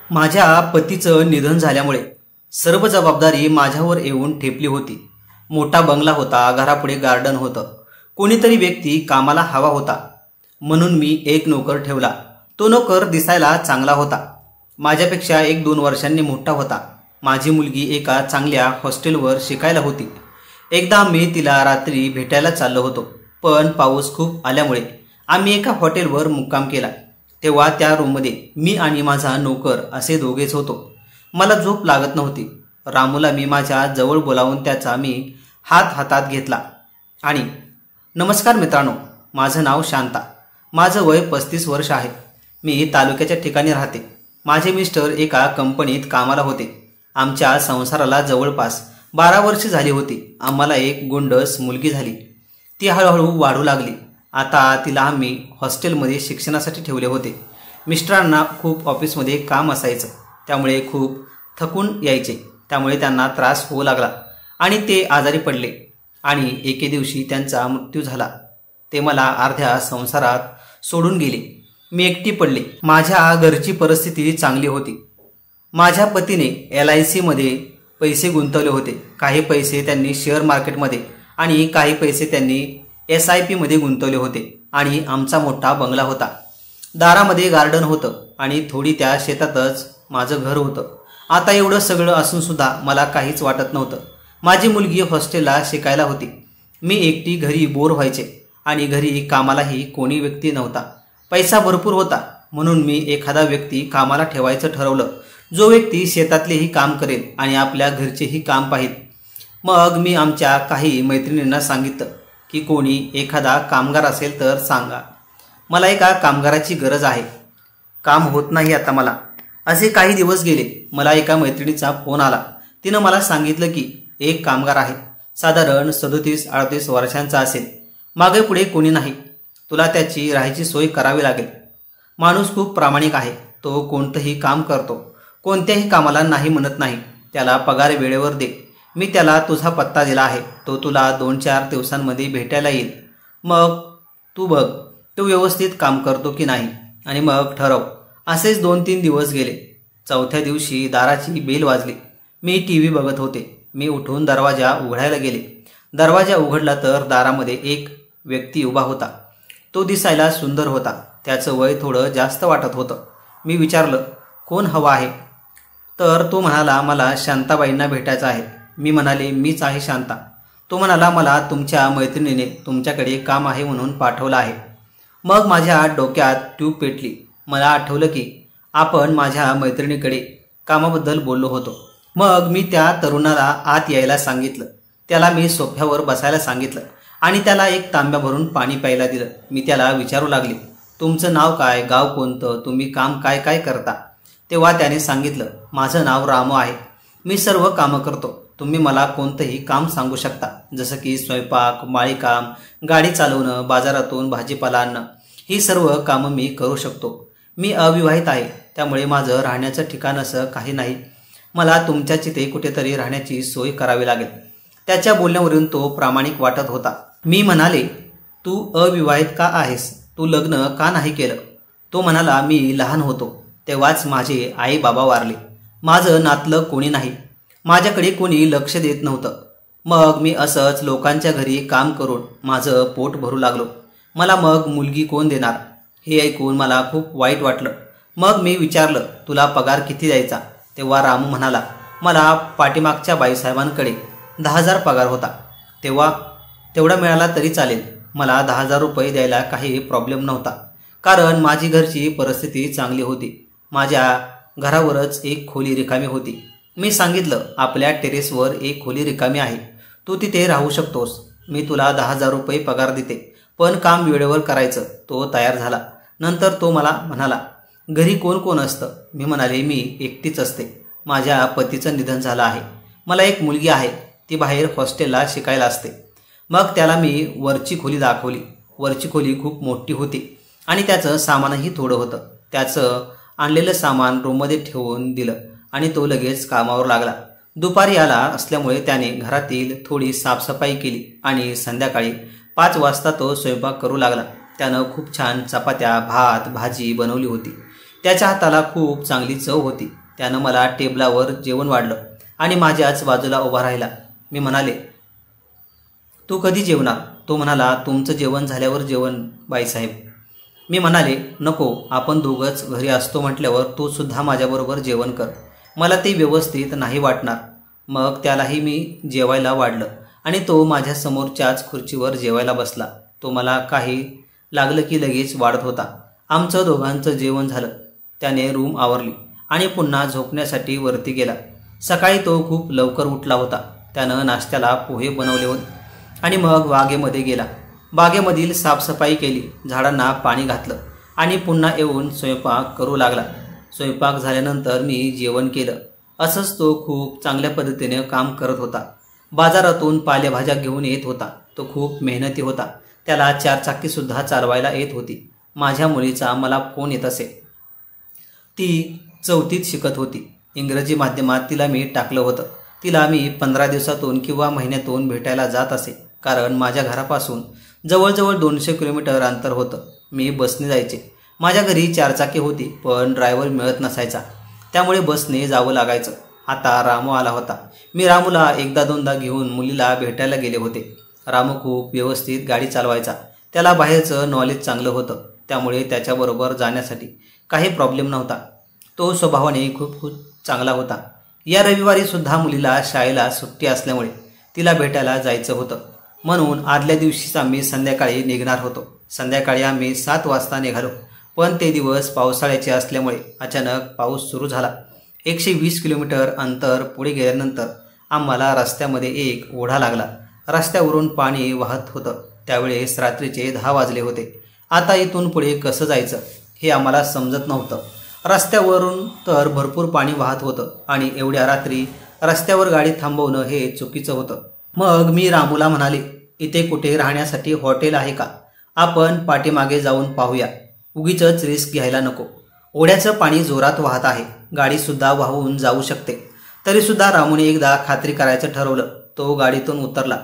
माझ्या पतीचं निधन झाल्यामुळे सर्व जबाबदारी माझ्यावर येऊन ठेपली होती. मोठा बंगला होता, घरापुढे गार्डन होतं. कोणीतरी व्यक्ती कामाला हवा होता म्हणून मी एक नोकर ठेवला. तो नोकर दिसायला चांगला होता. माझ्यापेक्षा 1-2 वर्षांनी मोठा होता. माझी मुलगी एका चांगल्या हॉस्टेलवर शिकायला होती. एकदा मी तिला रात्री भेटायला चाललो होतो, पण पाऊस खूप आल्यामुळे आम्ही एका हॉटेलवर मुक्काम केला. तेव्हा त्या रूममध्ये मी आणि माझा नोकर असे दोघेच होतो. मला झोप लागत नव्हती. रामूला मी माझ्या जवळ बोलावून त्याचा मी हात हातात घेतला आणि नमस्कार मित्रांनो, माझं नाव शांता. माझं वय 35 वर्ष आहे. मी तालुक्याच्या ठिकाणी राहते. माझे मिस्टर एका कंपनीत कामाला होते. आमच्या संसाराला जवळपास 12 वर्षे झाली होती. आम्हाला एक गोंडस मुलगी झाली. ती हळूहळू वाढू लागली. आता तिला आम्ही हॉस्टेलमध्ये शिक्षणासाठी ठेवले होते. मिस्टरांना खूप ऑफिसमध्ये काम असायचं, त्यामुळे खूप थकून यायचे. त्यामुळे त्यांना त्रास होऊ लागला आणि ते आजारी पडले आणि एके दिवशी त्यांचा मृत्यू झाला. ते मला अर्ध्या संसारात सोडून गेले. मी एकटी पडले. माझ्या घरची परिस्थिती चांगली होती. माझ्या पतीने LIC मध्ये पैसे गुंतवले होते. काही पैसे त्यांनी शेअर मार्केटमध्ये आणि काही पैसे त्यांनी SIP मध्ये गुंतवले होते. आणि आमचा मोठा बंगला होता. दारामध्ये गार्डन होतं आणि थोडी त्या शेतातच माझं घर होतं. आता एवढं सगळं असून सुद्धा मला काहीच वाटत नव्हतं. माझी मुलगी हॉस्टेलला शिकायला होती. मी एकटी घरी बोर व्हायचे आणि घरी कामालाही कोणी व्यक्ती नव्हता. पैसा भरपूर होता म्हणून मी एखादा व्यक्ती कामाला ठेवायचं ठरवलं, जो व्यक्ती शेतातलेही काम करेल आणि आपल्या घरचेही काम पाहिल. मग मी आमच्या काही मैत्रिणींना सांगितलं की कोणी एखादा कामगार असेल तर सांगा. मला एका कामगाराची गरज आहे. काम होत नाही आता मला. असे काही दिवस गेले. मला एका मैत्रिणीचा फोन आला. तिनं मला सांगितलं की एक कामगार आहे, साधारण 37-38 वर्षांचा असेल. मागे पुढे कोणी नाही. तुला त्याची राहायची सोय करावी लागेल. माणूस खूप प्रामाणिक आहे. तो कोणतंही काम करतो. कोणत्याही कामाला नाही म्हणत नाही. त्याला पगार वेळेवर दे. मी त्याला तुझा पत्ता दिला आहे. तो तुला 2-4 दिवसांमध्ये भेटायला येईल. मग तू बघ तो व्यवस्थित काम करतो की नाही आणि मग ठरव. असेच 2-3 दिवस गेले. 4थ्या दिवशी दाराची बेल वाजली. मी TV बघत होते. मी उठून दरवाजा उघडायला गेले. दरवाजा उघडला तर दारामध्ये एक व्यक्ती उभा होता. तो दिसायला सुंदर होता. त्याचं वय थोडं जास्त वाटत होतं. मी विचारलं, कोण हवं आहे? तर तो म्हणाला, मला शांताबाईंना भेटायचं आहे. मी म्हणाले, मीच आहे शांता. तो म्हणाला, मला तुमच्या मैत्रिणीने तुमच्याकडे काम आहे म्हणून पाठवलं आहे. मग माझ्या डोक्यात ट्यूब पेटली. मला आठवलं की आपण माझ्या मैत्रिणीकडे कामाबद्दल बोललो होतो. मग मी त्या तरुणाला आत यायला सांगितलं. त्याला मी सोफ्यावर बसायला सांगितलं आणि त्याला एक तांब्या भरून पाणी प्यायला दिलं. मी त्याला विचारू लागले, तुमचं नाव काय, गाव कोणतं, तुम्ही काम काय काय करता? तेव्हा त्याने सांगितलं, माझं नाव रामू आहे. मी सर्व कामं करतो. तुम्ही मला कोणतंही काम सांगू शकता, जसं की स्वयंपाक, माळीकाम, गाडी चालवणं, बाजारातून भाजीपाला आणणं. ही सर्व कामं मी करू शकतो. मी अविवाहित आहे, त्यामुळे माझं राहण्याचं ठिकाण असं काही नाही. मला तुमच्या तिथे कुठेतरी राहण्याची सोय करावी लागेल. त्याच्या बोलण्यावरून तो प्रामाणिक वाटत होता. मी म्हणाले, तू अविवाहित का आहेस? तू लग्न का नाही केलं? तो म्हणाला, मी लहान होतो तेव्हाच माझे आई बाबा वारले. माझं नातलं कोणी नाही. माझ्याकडे कोणी लक्ष देत नव्हतं. मग मी असंच लोकांच्या घरी काम करून माझं पोट भरू लागलो. मला मग मुलगी कोण देणार? हे ऐकून मला खूप वाईट वाटलं. मग मी विचारलं, तुला पगार किती द्यायचा? तेव्हा रामू म्हणाला, मला पाठीमागच्या बाईसाहेबांकडे 10,000 पगार होता. तेवढा मिळाला तरी चालेल. मला 10,000 रुपये द्यायला काही प्रॉब्लेम नव्हता, कारण माझी घरची परिस्थिती चांगली होती. माझ्या घरावरच एक खोली रिकामी होती. मी सांगितलं, आपल्या टेरेसवर एक खोली रिकामी आहे. तू तिथे राहू शकतोस. मी तुला 10,000 रुपये पगार देते, पण काम वेळेवर करायचं. तो तयार झाला. नंतर तो मला म्हणाला, घरी कोण कोण असतं? मी म्हणाले, मी एकटीच असते. माझ्या पतीचं निधन झालं आहे. मला एक मुलगी आहे. ती बाहेर हॉस्टेलला शिकायला असते. मग त्याला मी वरची खोली दाखवली. वरची खोली खूप मोठी होती आणि त्याचं सामानही थोडं होतं. त्याचं आणलेलं सामान रूममध्ये ठेवून दिलं आणि तो लगेच कामावर लागला. दुपारी आला असल्यामुळे त्याने घरातील थोडी साफसफाई केली आणि संध्याकाळी 5 वाजता तो स्वयंपाक करू लागला. त्यानं खूप छान चपात्या, भात, भाजी बनवली होती. त्याच्या हाताला खूप चांगली चव होती. त्यानं मला टेबलावर जेवण वाढलं आणि माझ्याच बाजूला उभा राहिला. मी म्हणाले, तू कधी जेवणार? तो म्हणाला, तुमचं जेवण झाल्यावर जेवण बाईसाहेब. मी म्हणाले, नको, आपण दोघंच घरी असतो म्हटल्यावर तू सुद्धा माझ्याबरोबर जेवण कर. मला ते व्यवस्थित नाही वाटणार. मग त्यालाही मी जेवायला वाढलं आणि तो माझ्या समोरच्याच खुर्चीवर जेवायला बसला. तो मला काही लागलं की लगेच वाढत होता. आमचं दोघांचं जेवण झालं. त्याने रूम आवरली आणि पुन्हा झोपण्यासाठी वरती गेला. सकाळी तो खूप लवकर उठला होता. त्यानं नाश्त्याला पोहे बनवले होते आणि मग बागेमध्ये गेला. बागेमधील साफसफाई केली, झाडांना पाणी घातलं आणि पुन्हा येऊन स्वयंपाक करू लागला. स्वयंपाक झाल्यानंतर मी जेवण केलं. असंच तो खूप चांगल्या पद्धतीने काम करत होता. बाजारातून पालेभाज्या घेऊन येत होता. तो खूप मेहनती होता. त्याला 4 चाकीसुद्धा चालवायला येत होती. माझ्या मुलीचा मला फोन येत असे. ती 4थीत शिकत होती. इंग्रजी माध्यमात तिला मी टाकलं होतं. तिला मी 15 दिवसातून किंवा महिन्यातून भेटायला जात असे, कारण माझ्या घरापासून जवळजवळ 200 किलोमीटर अंतर होतं. मी बसने जायचे. माझ्या घरी 4 चाकी होती, पण ड्रायव्हर मिळत नसायचा, त्यामुळे बसने जावं लागायचं. आता रामू आला होता. मी रामूला एकदा दोनदा घेऊन मुलीला भेटायला गेले होते. रामू खूप व्यवस्थित गाडी चालवायचा. त्याला बाहेरचं नॉलेज चांगलं होतं, त्यामुळे त्याच्याबरोबर जाण्यासाठी काही प्रॉब्लेम नव्हता. तो स्वभावाने खूप चांगला होता. या रविवारी सुद्धा मुलीला शाळेला सुट्टी असल्यामुळे तिला भेटायला जायचं होतं, म्हणून आदल्या दिवशीच आम्ही संध्याकाळी निघणार होतो. संध्याकाळी आम्ही 7 वाजता निघालो, पण ते दिवस पावसाळ्याचे असल्यामुळे अचानक पाऊस सुरू झाला. 120 किलोमीटर अंतर पुढे गेल्यानंतर आम्हाला रस्त्यामध्ये एक ओढा लागला. रस्त्यावरून पाणी वाहत होतं. त्यावेळेस रात्रीचे 10 वाजले होते. आता इथून पुढे कसं जायचं हे आम्हाला समजत नव्हतं. रस्त्यावरून तर भरपूर पाणी वाहत होतं आणि एवढ्या रात्री रस्त्यावर गाडी थांबवणं हे चुकीचं होतं. मग मी रामूला म्हणाले, इथे कुठे राहण्यासाठी हॉटेल आहे का? आपण पाठीमागे जाऊन पाहूया. उगीचच रिस्क घ्यायला नको. ओढ्याचं पाणी जोरात वाहत आहे. गाडीसुद्धा वाहून जाऊ शकते. तरीसुद्धा रामूने एकदा खात्री करायचं ठरवलं. तो गाडीतून उतरला.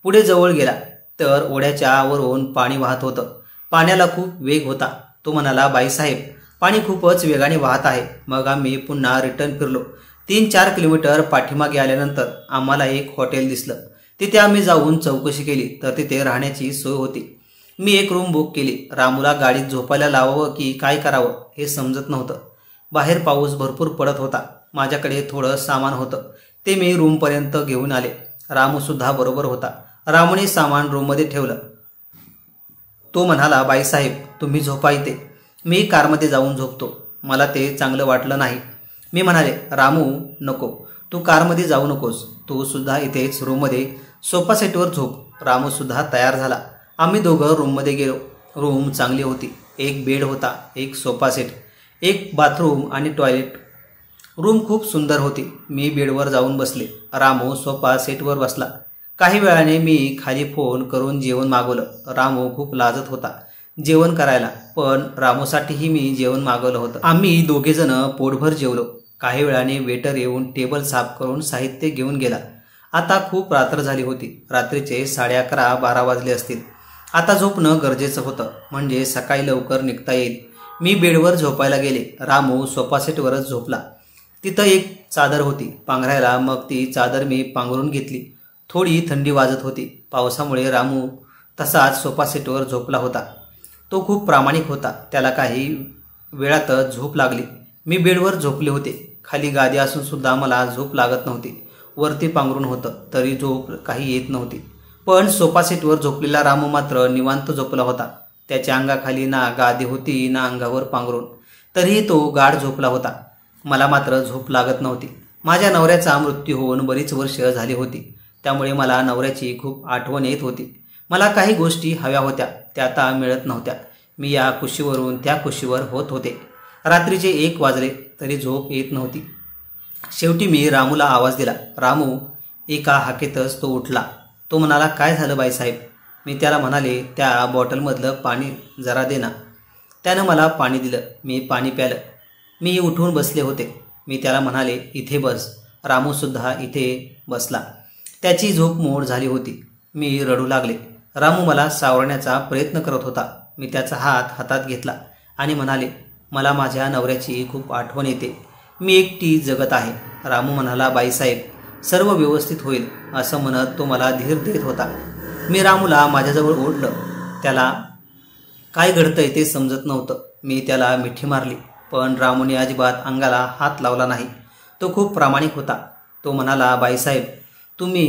पुढे जवळ गेला तर ओढ्याच्या वरून पाणी वाहत होतं. पाण्याला खूप वेग होता. तो म्हणाला, बाईसाहेब, पाणी खूपच वेगाने वाहत आहे. मग आम्ही पुन्हा रिटर्न फिरलो. 3-4 किलोमीटर पाठीमागे आल्यानंतर आम्हाला एक हॉटेल दिसलं. तिथे आम्ही जाऊन चौकशी केली तर तिथे राहण्याची सोय होती. मी एक रूम बुक केली. रामूला गाडीत झोपायला लावावं की काय करावं हे समजत नव्हतं. बाहेर पाऊस भरपूर पडत होता. माझ्याकडे थोडं सामान होतं, ते मी रूमपर्यंत घेऊन आले. रामूसुद्धा बरोबर होता. रामूने सामान रूममध्ये ठेवलं. तो म्हणाला, बाईसाहेब, तुम्ही झोपा इथे, मी कारमध्ये जाऊन झोपतो. मला ते चांगलं वाटलं नाही. मी म्हणाले, रामू, नको, तू कारमध्ये जाऊ नकोस. तू सुद्धा इथेच रूममध्ये सोफा सेटवर झोप. रामूसुद्धा तयार झाला. आम्ही दोघं रूममध्ये गेलो. रूम चांगली होती. एक बेड होता, एक सोफा सेट, एक बाथरूम आणि टॉयलेट. रूम खूप सुंदर होती. मी बेडवर जाऊन बसले. रामू सोफा सेटवर बसला. काही वेळाने मी खाली फोन करून जेवण मागवलं. रामू खूप लाजत होता जेवण करायला, पण रामूसाठीही मी जेवण मागवलं होतं. आम्ही दोघेजण पोटभर जेवलो. काही वेळाने वेटर येऊन टेबल साफ करून साहित्य घेऊन गेला. आता खूप रात्र झाली होती. रात्रीचे 11:30-12 वाजले असतील. आता झोपणं गरजेचं होतं, म्हणजे सकाळी लवकर निघता येईल. मी बेडवर झोपायला गेले. रामू सोफा सेटवरच झोपला. तिथं एक चादर होती पांघरायला. मग ती चादर मी पांघरून घेतली. थोडी थंडी वाजत होती. पावसामुळे रामू तसाच सोफा सेटवर झोपला होता. तो खूप प्रामाणिक होता. त्याला काही वेळातच झोप लागली. मी बेडवर झोपले होते. खाली गादी असून सुद्धा मला झोप लागत नव्हती. वरती पांघरून होतं तरी झोप काही येत नव्हती. पण सोफा सेटवर झोपलेला रामू मात्र निवांत झोपला होता. त्याच्या अंगाखाली ना गादी होती ना अंगावर पांघरून, तरीही तो गाढ झोपला होता. मला मात्र झोप लागत नव्हती. माझ्या नवऱ्याचा मृत्यू होऊन बरीच वर्ष झाली होती, त्यामुळे मला नवऱ्याची खूप आठवण येत होती. मला काही गोष्टी हव्या होत्या, त्या आता मिळत नव्हत्या. मी या कुशीवरून त्या कुशीवर होत होते. रात्रीचे 1 वाजले तरी झोप येत नव्हती. शेवटी मी रामूला आवाज दिला. रामू. एका हाकेतच तो उठला. तो म्हणाला, काय झालं बाईसाहेब? मी त्याला म्हणाले, त्या बॉटलमधलं पाणी जरा दे ना. त्यानं मला पाणी दिलं. मी पाणी प्यालं. मी उठून बसले होते. मी त्याला म्हणाले, इथे बस. रामूसुद्धा इथे बसला. त्याची झोप मोड झाली होती. मी रडू लागले. रामू मला सावरण्याचा प्रयत्न करत होता. मी त्याचा हात हातात घेतला आणि म्हणाले, मला माझ्या नवऱ्याची खूप आठवण येते. मी एकटी जगत आहे. रामू म्हणाला, बाईसाहेब, सर्व व्यवस्थित होईल असं म्हणत तो मला धीर देत होता. मी रामूला माझ्याजवळ ओढलं. त्याला काय घडतंय ते समजत नव्हतं. मी त्याला मिठी मारली, पण रामूने अजिबात अंगाला हात लावला नाही. तो खूप प्रामाणिक होता. तो म्हणाला, बाईसाहेब, तुम्ही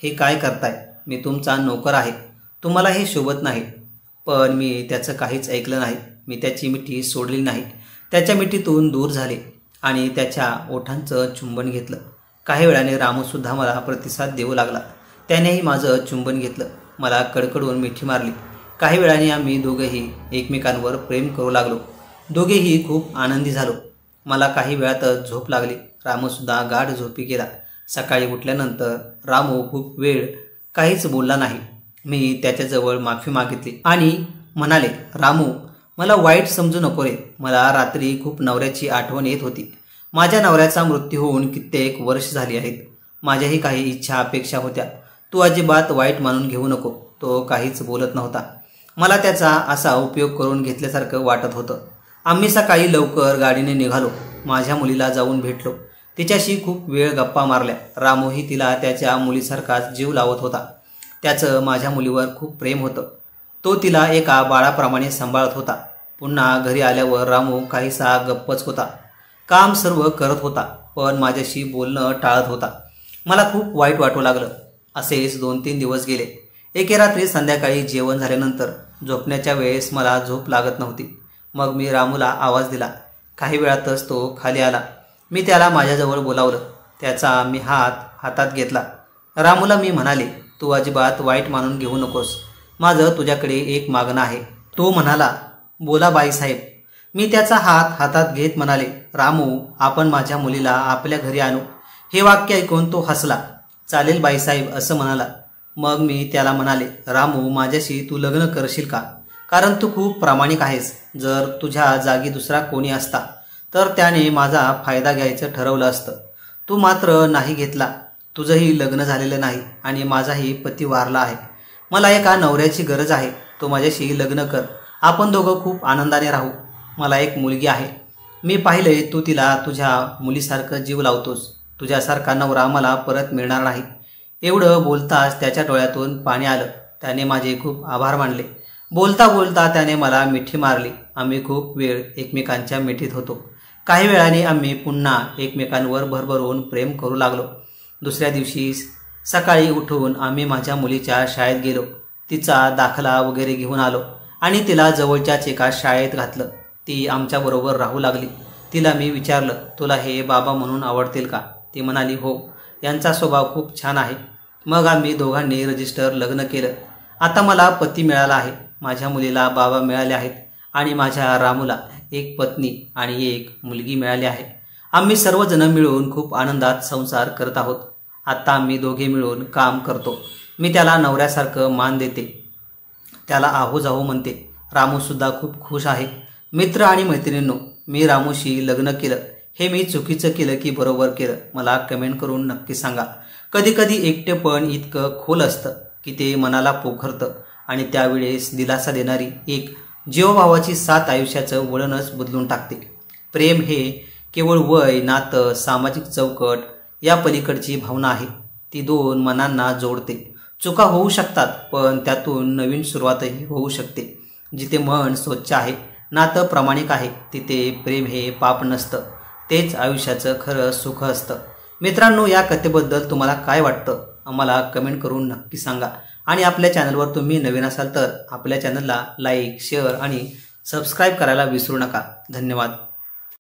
हे काय करताय? मी तुमचा नोकर आहे. तुम्हाला हे शोभत नाही. पण मी त्याचं काहीच ऐकलं नाही. मी त्याची मिठी सोडली नाही. त्याच्या मिठीतून दूर झाले आणि त्याच्या ओठांचं चुंबन घेतलं. काही वेळाने रामूसुद्धा मला प्रतिसाद देऊ लागला. त्यानेही माझं चुंबन घेतलं, मला कडकडून मिठी मारली. काही वेळाने आम्ही दोघंही एकमेकांवर प्रेम करू लागलो. दोघेही खूप आनंदी झालो. मला काही वेळातच झोप लागली. रामूसुद्धा गाढ झोपी गेला. सकाळी उठल्यानंतर रामू खूप वेळ काहीच बोलला नाही. मी त्याच्याजवळ माफी मागितली आणि म्हणाले, रामू, मला वाईट समजू नको रे. मला रात्री खूप नवऱ्याची आठवण येत होती. माझ्या नवऱ्याचा मृत्यू होऊन कित्येक वर्ष झाली आहेत. माझ्याही काही इच्छा अपेक्षा होत्या. तू अजिबात वाईट मानून घेऊ नको. तो काहीच बोलत नव्हता. मला त्याचा असा उपयोग करून घेतल्यासारखं वाटत होतं. आम्ही सकाळी लवकर गाडीने निघालो. माझ्या मुलीला जाऊन भेटलो. तिच्याशी खूप वेळ गप्पा मारल्या. रामूही तिला त्याच्या मुलीसारखाच जीव लावत होता. त्याचं माझ्या मुलीवर खूप प्रेम होतं. तो तिला एका बाळाप्रमाणे सांभाळत होता. पुन्हा घरी आल्यावर रामू काहीसा गप्पच होता. काम सर्व करत होता, पण माझ्याशी बोलणं टाळत होता. मला खूप वाईट वाटू लागलं. असेच 2-3 दिवस गेले. एके रात्री संध्याकाळी जेवण झाल्यानंतर झोपण्याच्या वेळेस मला झोप लागत नव्हती. मग मी रामूला आवाज दिला. काही वेळातच तो खाली आला. मी त्याला माझ्याजवळ बोलावलं. त्याचा मी हातात घेतला. रामूला मी म्हणाले, तू अजिबात वाईट मानून घेऊ नकोस. माझं तुझ्याकडे एक मागणं आहे. तो म्हणाला, बोला बाईसाहेब. मी त्याचा हातात घेत म्हणाले, रामू, आपण माझ्या मुलीला आपल्या घरी आणू. हे वाक्य ऐकून तो हसला. चालेल बाईसाहेब असं म्हणाला. मग मी त्याला म्हणाले, रामू, माझ्याशी तू लग्न करशील का? कारण तू खूप प्रामाणिक आहेस. जर तुझ्या जागी दुसरा कोणी असता तर त्याने माझा फायदा घ्यायचं ठरवलं असतं. तू मात्र नाही घेतला. तुझंही लग्न झालेलं नाही आणि माझाही पती वारला आहे. मला एका नवऱ्याची गरज आहे. तो माझ्याशी लग्न कर. आपण दोघं खूप आनंदाने राहू. मला एक मुलगी आहे. मी पाहिले तू तिला तुझ्या मुलीसारखं जीव लावतोस. तुझ्यासारखा नवरा मला परत मिळणार नाही. एवढं बोलताच त्याच्या डोळ्यातून पाणी आलं. त्याने माझे खूप आभार मानले. बोलता बोलता त्याने मला मिठी मारली. आम्ही खूप वेळ एकमेकांच्या मिठीत होतो. काही वेळाने आम्ही पुन्हा एकमेकांवर भरभरून प्रेम करू लागलो. दुसऱ्या दिवशी सकाळी उठून आम्ही माझ्या मुलीच्या शाळेत गेलो. तिचा दाखला वगैरे घेऊन आलो आणि तिला जवळच्याच एका शाळेत घातलं. ती आमच्याबरोबर राहू लागली. तिला मी विचारलं, तुला हे बाबा म्हणून आवडतील का? ती म्हणाली, हो, यांचा स्वभाव खूप छान आहे. मग आम्ही दोघांनी रजिस्टर लग्न केलं. आता मला पती मिळाला आहे. माझ्या मुलीला बाबा मिळाले आहेत आणि माझ्या रामूला एक पत्नी आणि एक मुलगी मिळाली आहे. आम्ही सर्वजण मिळून खूप आनंदात संसार करत आहोत. आत्ता आम्ही दोघे मिळून काम करतो. मी त्याला नवऱ्यासारखं मान देते. त्याला आहो जाहो म्हणते. रामूसुद्धा खूप खुश आहे. मित्र आणि मैत्रिणींनो, मी रामूशी लग्न केलं हे मी चुकीचं केलं की बरोबर केलं? मला कमेंट करून नक्की सांगा. कधी कधी एकटेपण इतकं खोल असतं की ते मनाला पोखरतं आणि त्यावेळेस दिलासा देणारी एक जीवभावाची साथ आयुष्याचं वळणच बदलून टाकते. प्रेम हे केवळ वय, नातं, सामाजिक चौकट या पलीकडची भावना आहे. ती दोन मनांना जोडते. चुका होऊ शकतात, पण त्यातून नवीन सुरुवातही होऊ शकते. जिथे मन स्वच्छ आहे, नातं प्रामाणिक आहे, तिथे प्रेम हे पाप नसतं. तेच आयुष्याचं खरं सुख असतं. मित्रांनो, या कथेबद्दल तुम्हाला काय वाटतं? आम्हाला कमेंट करून नक्की सांगा. आणि आपल्या चॅनलवर तुम्ही नवीन असाल तर आपल्या चॅनलला लाईक, शेअर आणि सबस्क्राईब करायला विसरू नका. धन्यवाद.